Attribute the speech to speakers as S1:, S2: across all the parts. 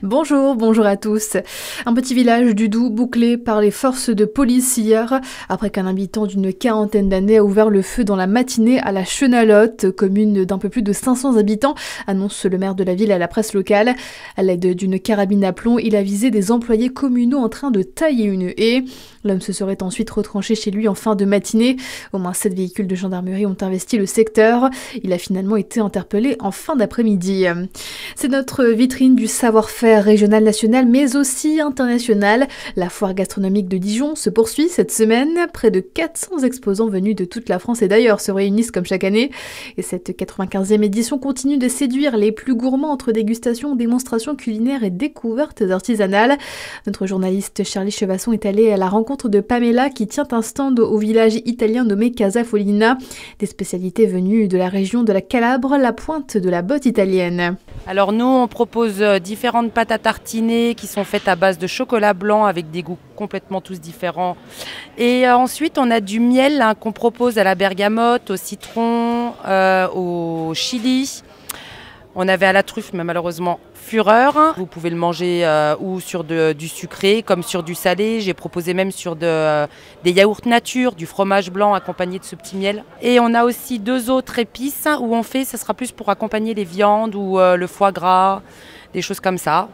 S1: Bonjour à tous. Un petit village du Doubs bouclé par les forces de police hier, après qu'un habitant d'une quarantaine d'années a ouvert le feu dans la matinée à la Chenalotte, commune d'un peu plus de 500 habitants, annonce le maire de la ville à la presse locale. À l'aide d'une carabine à plomb, il a visé des employés communaux en train de tailler une haie. L'homme se serait ensuite retranché chez lui en fin de matinée. Au moins 7 véhicules de gendarmerie ont investi le secteur. Il a finalement été interpellé en fin d'après-midi. C'est notre vitrine du savoir-faire régional, national, mais aussi international. La foire gastronomique de Dijon se poursuit cette semaine. Près de 400 exposants venus de toute la France et d'ailleurs se réunissent comme chaque année. Et cette 95e édition continue de séduire les plus gourmands entre dégustations, démonstrations culinaires et découvertes artisanales. Notre journaliste Charlie Chevasson est allé à la rencontre de Pamela qui tient un stand au village italien nommé Casa Folina. Des spécialités venues de la région de la Calabre, la pointe de la botte italienne.
S2: Alors nous, on propose différentes pâtes à tartiner qui sont faites à base de chocolat blanc avec des goûts complètement tous différents. Et ensuite, on a du miel qu'on propose à la bergamote, au citron, au chili. On avait à la truffe, mais malheureusement fureur. Vous pouvez le manger ou sur du sucré comme sur du salé. J'ai proposé même sur des yaourts nature, du fromage blanc accompagné de ce petit miel. Et on a aussi 2 autres épices où on fait, ça sera plus pour accompagner les viandes ou le foie gras, des choses comme ça.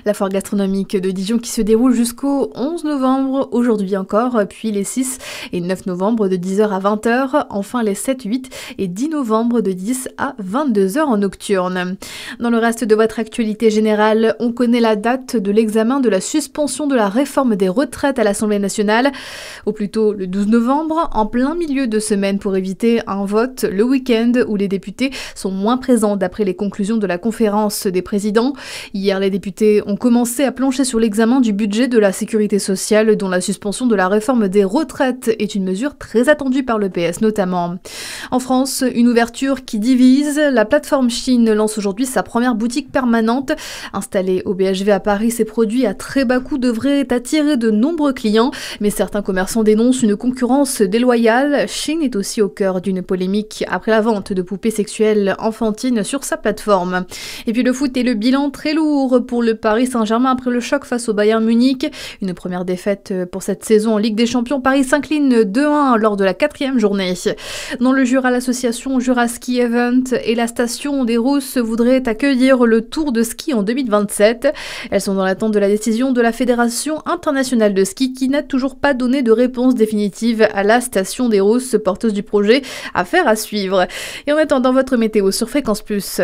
S1: La foire gastronomique de Dijon qui se déroule jusqu'au 11 novembre, aujourd'hui encore, puis les 6 et 9 novembre de 10h à 20h, enfin les 7, 8 et 10 novembre de 10 à 22h en nocturne. Dans le reste de votre actualité générale, on connaît la date de l'examen de la suspension de la réforme des retraites à l'Assemblée nationale, au plus tôt le 12 novembre, en plein milieu de semaine pour éviter un vote le week-end où les députés sont moins présents d'après les conclusions de la conférence des présidents. Hier, les députés ont commencé à plancher sur l'examen du budget de la sécurité sociale dont la suspension de la réforme des retraites est une mesure très attendue par le PS notamment. En France, une ouverture qui divise. La plateforme Chine lance aujourd'hui sa première boutique permanente. Installée au BHV à Paris, ces produits à très bas coût devraient attirer de nombreux clients, mais certains commerçants dénoncent une concurrence déloyale. Chine est aussi au cœur d'une polémique après la vente de poupées sexuelles enfantines sur sa plateforme. Et puis le foot et le bilan très lourd pour le Paris Saint-Germain après le choc face au Bayern Munich. Une première défaite pour cette saison en Ligue des Champions. Paris s'incline 2-1 lors de la 4e journée. Dans le Jura, l'association Jura Ski Event et la station des Rousses voudraient accueillir le Tour de ski en 2027. Elles sont dans l'attente de la décision de la Fédération internationale de ski qui n'a toujours pas donné de réponse définitive à la station des Rousses, porteuse du projet. Affaire à suivre. Et en attendant votre météo sur Fréquence Plus.